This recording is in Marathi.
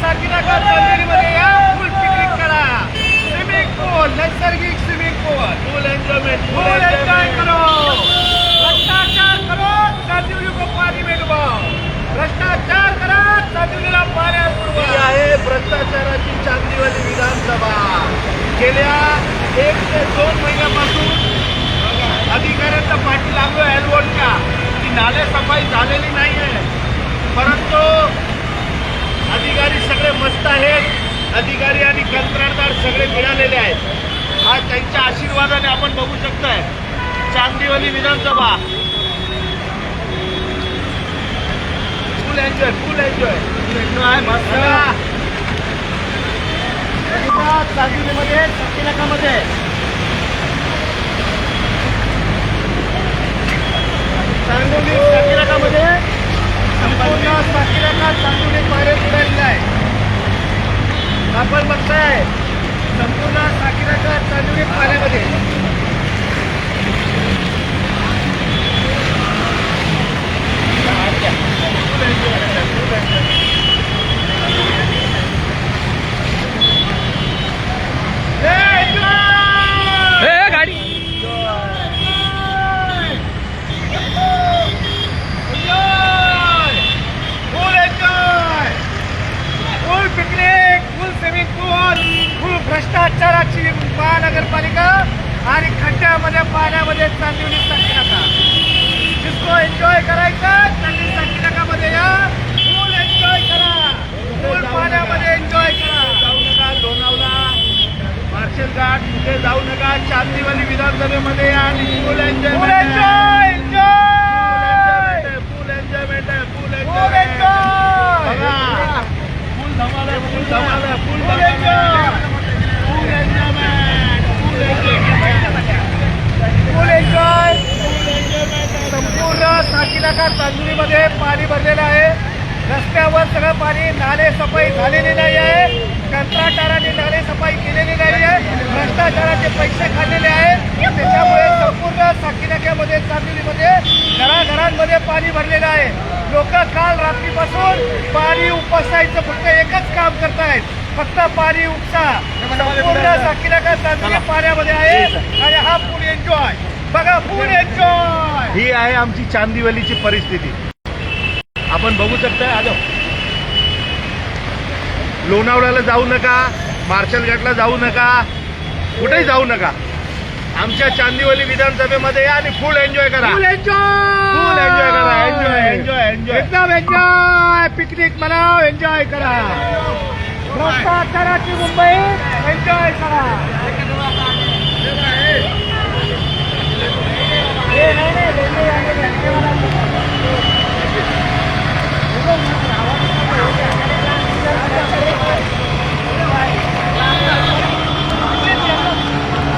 साकीनगर चांदिवलीमध्ये या, फुल पिकनिक करा. स्विमिंग पूल, नैसर्गिक स्विमिंग पूल, फुल एन्जॉयमेंट, फुल एन्जॉय करो. भ्रष्टाचार करो, चांदिवली को पानी में डुबाओ. भ्रष्टाचार करा, चांदिवलीला पाण्यात बुडवा. ही आहे भ्रष्टाचाराची चांदिवली विधानसभा. गेल्या 1 ते 2 महिन्यापासून अधिकाऱ्यांचा पाठी लागलोय एलवोटच्या की नाले सफाई झालेली नाहीये. परंतु अधिकारी सगळे मस्त आहेत. अधिकारी आणि कंत्राटदार सगळे मिळालेले आहेत. आज त्यांच्या आशीर्वादाने आपण बघू शकताय चांदिवली विधानसभा फुल एन्जॉय, फुल एन्जॉय, मस्त. चांदिवलीमध्ये साकीनकामध्ये साकीनकामध्ये संपूर्ण साकीनका चांदिवली पाण्यात बुडालेला आहे. आपण बघताय संपूर्ण साकीनका चांदिवली पाण्यामध्ये. गाडी भ्रष्टाचाराची महानगरपालिका आणि खड्ड्यामध्ये पाण्यामध्ये चांदिवली साकीनका. जिसको एन्जॉय करायचा चांदिवली साकीनकामध्ये या, फुल एन्जॉय करा, फुल पाण्यामध्ये एन्जॉय करा. जाऊ नका लोणावळा, मार्शल घाट कुठे जाऊ नका. चांदिवली विधानसभेमध्ये या आणि फुल एन्जॉय, फुल एन्जॉय, फुल एन्जॉयमेंट आहे, फुल एन्जॉयमेंट. बघा फुल धमाल आहे, फुल धमाल आहे, फुल एन्जॉय, फुल एन्जॉय. संपूर्ण साकीनका चांदिवलीमध्ये पाणी भरलेलं आहे. रस्त्यावर सगळं पाणी, नाले सफाई झालेली नाही आहे. कंत्राटदारांनी नाले सफाई केलेली नाही आहे. भ्रष्टाचाराचे पैसे खाल्लेले आहेत. त्याच्यामुळे संपूर्ण साकीनकामध्ये चांदिवलीमध्ये घराघरांमध्ये पाणी भरलेलं आहे. लोक काल रात्रीपासून पाणी उपसायचं फक्त एकच काम करतायत, फक्त पाणी उपसा. संपूर्ण साकीनका चांदिवली पाण्यामध्ये आहे आणि हा फुल एन्जॉय. बघा फुल एन्जॉय. ही आहे आमची चांदिवलीची परिस्थिती. आपण बघू शकता. आज लोणावळ्याला जाऊ नका, मार्शल घाटला जाऊ नका, कुठेही जाऊ नका. आमच्या चांदिवली विधानसभेमध्ये या आणि फुल एन्जॉय करा, फुल एन्जॉय, फुल एन्जॉय करा. एन्जॉय एन्जॉय एन्जॉय, एकदम एन्जॉय. पिकनिक मनाव, एन्जॉय करा. भ्रष्टाचाराची मुंबई एन्जॉय करा.